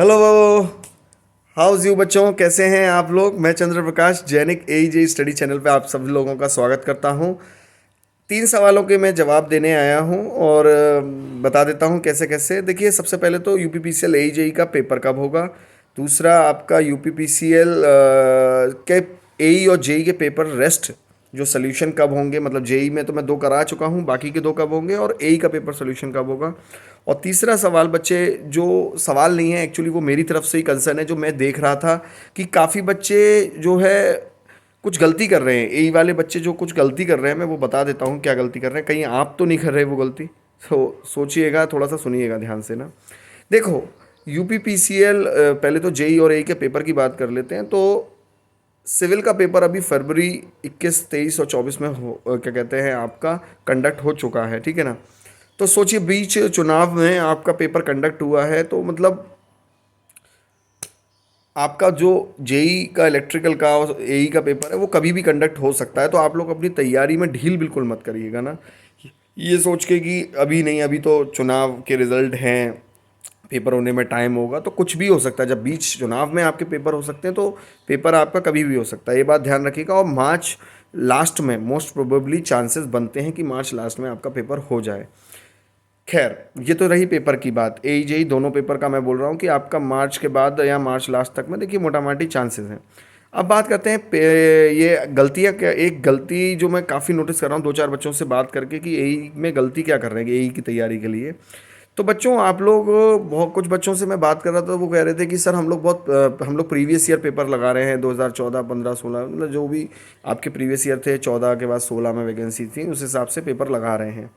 Hello, house you बच्चों, कैसे हैं आप लोग। मैं चंद्र प्रकाश जैनिक AEJ स्टडी चैनल पे आप सभी लोगों का स्वागत करता हूं। 3 सवालों के मैं जवाब देने आया हूं और बता देता हूं कैसे कैसे। देखिए, सबसे पहले तो UPPCL AEJ का पेपर कब होगा। दूसरा, आपका UPPCL के AE और JEE के पेपर रेस्ट जो सोल्यूशन कब होंगे, मतलब JEE में तो मैं 2 करा चुका हूं, बाकी के 2 कब होंगे, और AE का पेपर सोल्यूशन कब होगा। और तीसरा सवाल बच्चे, जो सवाल नहीं है एक्चुअली, वो मेरी तरफ से ही कंसर्न है, जो मैं देख रहा था कि काफ़ी बच्चे जो है कुछ गलती कर रहे हैं। एई वाले बच्चे जो कुछ गलती कर रहे हैं, मैं वो बता देता हूँ क्या गलती कर रहे हैं। कहीं आप तो नहीं कर रहे वो गलती, तो सोचिएगा, थोड़ा सा सुनिएगा ध्यान से ना। देखो, UPPCL, पहले तो JEE और AE के पेपर की बात कर लेते हैं। तो सिविल का पेपर अभी फरवरी 21, 23 और 24 में क्या कहते हैं, आपका कंडक्ट हो चुका है, ठीक है ना। तो सोचिए, बीच चुनाव में आपका पेपर कंडक्ट हुआ है, तो मतलब आपका जो JEE का इलेक्ट्रिकल का और AE का पेपर है वो कभी भी कंडक्ट हो सकता है। तो आप लोग अपनी तैयारी में ढील बिल्कुल मत करिएगा ना, ये सोच के कि अभी नहीं, अभी तो चुनाव के रिजल्ट हैं, पेपर होने में टाइम होगा, तो कुछ भी हो सकता है। जब बीच चुनाव में आपके पेपर हो सकते हैं, तो पेपर आपका कभी भी हो सकता है, ये बात ध्यान रखिएगा। और मार्च लास्ट में मोस्ट प्रोबेबली चांसेस बनते हैं कि मार्च लास्ट में आपका पेपर हो जाए। खैर, ये तो रही पेपर की बात। AEJ दोनों पेपर का मैं बोल रहा हूँ कि आपका मार्च के बाद या मार्च लास्ट तक में, देखिए, मोटा माटी चांसेस हैं। अब बात करते हैं ये गलतियाँ क्या। एक गलती जो मैं काफ़ी नोटिस कर रहा हूँ 2-4 बच्चों से बात करके, कि AE में गलती क्या कर रहे हैं AE की तैयारी के लिए। तो बच्चों, आप लोग, बहुत कुछ बच्चों से मैं बात कर रहा था, वो कह रहे थे कि सर हम लोग प्रीवियस ईयर पेपर लगा रहे हैं, 2014, 15, 16, मतलब जो भी आपके प्रीवियस ईयर थे, 14 के बाद 16 में वैकेंसी थी, उस हिसाब से पेपर लगा रहे हैं।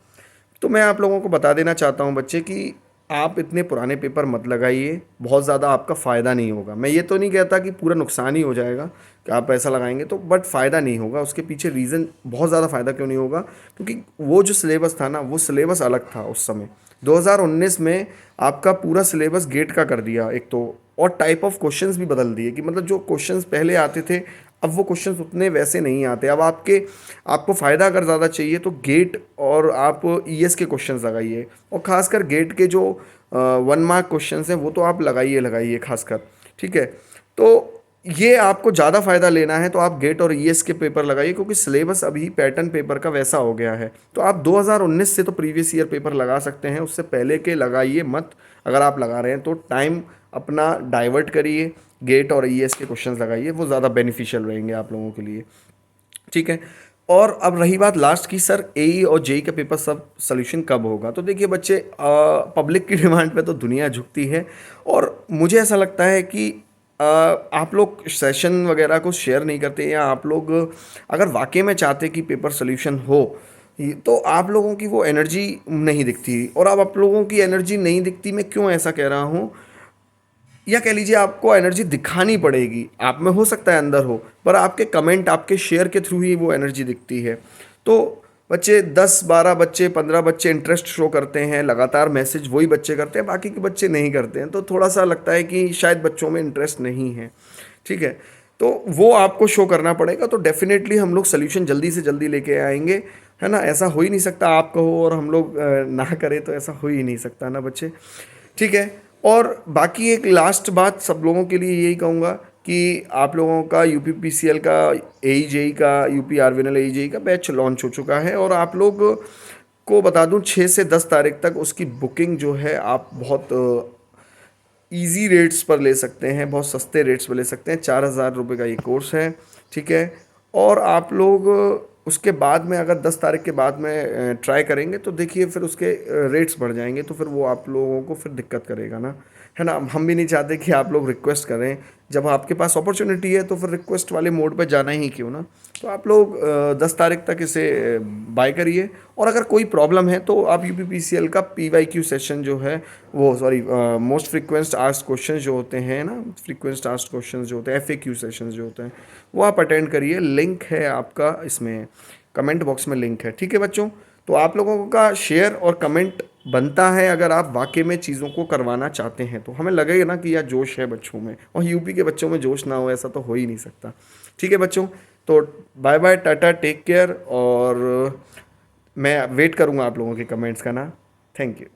तो मैं आप लोगों को बता देना चाहता हूँ बच्चे, कि आप इतने पुराने पेपर मत लगाइए, बहुत ज़्यादा आपका फ़ायदा नहीं होगा। मैं ये तो नहीं कहता कि पूरा नुकसान ही हो जाएगा कि आप पैसा लगाएंगे तो, बट फ़ायदा नहीं होगा। उसके पीछे रीज़न, बहुत ज़्यादा फ़ायदा क्यों नहीं होगा, क्योंकि वो जो सिलेबस था ना, वो सिलेबस अलग था उस समय। 2019 में आपका पूरा सिलेबस गेट का कर दिया एक तो, और टाइप ऑफ क्वेश्चंस भी बदल दिए, कि मतलब जो क्वेश्चंस पहले आते थे, अब वो क्वेश्चंस उतने वैसे नहीं आते। अब आपको फ़ायदा अगर ज़्यादा चाहिए तो गेट और आप ES के क्वेश्चंस लगाइए, और ख़ासकर गेट के जो 1 मार्क क्वेश्चंस हैं वो तो आप लगाइए लगाइए खासकर, ठीक है। तो ये आपको ज़्यादा फ़ायदा लेना है तो आप गेट और ES के पेपर लगाइए, क्योंकि सिलेबस अभी पैटर्न पेपर का वैसा हो गया है। तो आप 2019 से तो प्रीवियस ईयर पेपर लगा सकते हैं, उससे पहले के लगाइए मत। अगर आप लगा रहे हैं तो टाइम अपना डाइवर्ट करिए, गेट और ES के क्वेश्चंस लगाइए, वो ज़्यादा बेनिफिशियल रहेंगे आप लोगों के लिए, ठीक है। और अब रही बात लास्ट की, सर AE और JEE का पेपर सब सोल्यूशन कब होगा। तो देखिए बच्चे, पब्लिक की डिमांड पे तो दुनिया झुकती है, और मुझे ऐसा लगता है कि आप लोग सेशन वगैरह को शेयर नहीं करते, या आप लोग अगर वाकई में चाहते कि पेपर सोल्यूशन हो, तो आप लोगों की वो एनर्जी नहीं दिखती। और अब आप लोगों की एनर्जी नहीं दिखती, मैं क्यों ऐसा कह रहा हूँ, या कह लीजिए आपको एनर्जी दिखानी पड़ेगी। आप में हो सकता है अंदर हो, पर आपके कमेंट, आपके शेयर के थ्रू ही वो एनर्जी दिखती है। तो बच्चे, 10-12 बच्चे, 15 बच्चे इंटरेस्ट शो करते हैं, लगातार मैसेज वही बच्चे करते हैं, बाकी के बच्चे नहीं करते हैं, तो थोड़ा सा लगता है कि शायद बच्चों में इंटरेस्ट नहीं है, ठीक है। तो वो आपको शो करना पड़ेगा, तो डेफिनेटली हम लोग सोल्यूशन जल्दी से जल्दी लेके आएंगे, है ना। ऐसा हो ही नहीं सकता आप कहो और हम लोग ना करें, तो ऐसा हो ही नहीं सकता ना बच्चे, ठीक है। और बाकी एक लास्ट बात सब लोगों के लिए यही कहूँगा, कि आप लोगों का UPPCL का, AE-JEE का, UP-RVNL AE-JEE का बैच लॉन्च हो चुका है, और आप लोग को बता दूं, 6 से 10 तारीख तक उसकी बुकिंग जो है आप बहुत इजी रेट्स पर ले सकते हैं, बहुत सस्ते रेट्स पर ले सकते हैं। 4,000 रुपये का ये कोर्स है, ठीक है। और आप लोग उसके बाद में, अगर 10 तारीख के बाद में ट्राई करेंगे, तो देखिए फिर उसके रेट्स बढ़ जाएंगे, तो फिर वो आप लोगों को फिर दिक्कत करेगा ना, है ना। हम भी नहीं चाहते कि आप लोग रिक्वेस्ट करें, जब आपके पास अपॉर्चुनिटी है तो फिर रिक्वेस्ट वाले मोड पर जाना ही क्यों ना। तो आप लोग 10 तारीख तक इसे बाय करिए, और अगर कोई प्रॉब्लम है तो आप UPPCL का PYQ सेशन जो है, वो sorry, most frequent asked question जो होते हैं ना, फ्रिक्वेंट आस्क्ड क्वेश्चन जो होते हैं, FAQ सेशन जो होते हैं, वो आप अटेंड करिए। लिंक है आपका इसमें कमेंट बॉक्स में, लिंक है, ठीक है बच्चों। तो आप लोगों का शेयर और कमेंट बनता है, अगर आप वाकई में चीज़ों को करवाना चाहते हैं, तो हमें लगेगा ना कि यार जोश है बच्चों में, और यूपी के बच्चों में जोश ना हो, ऐसा तो हो ही नहीं सकता, ठीक है बच्चों। तो bye bye, tata, take care, और मैं वेट करूँगा आप लोगों के कमेंट्स का ना। Thank you.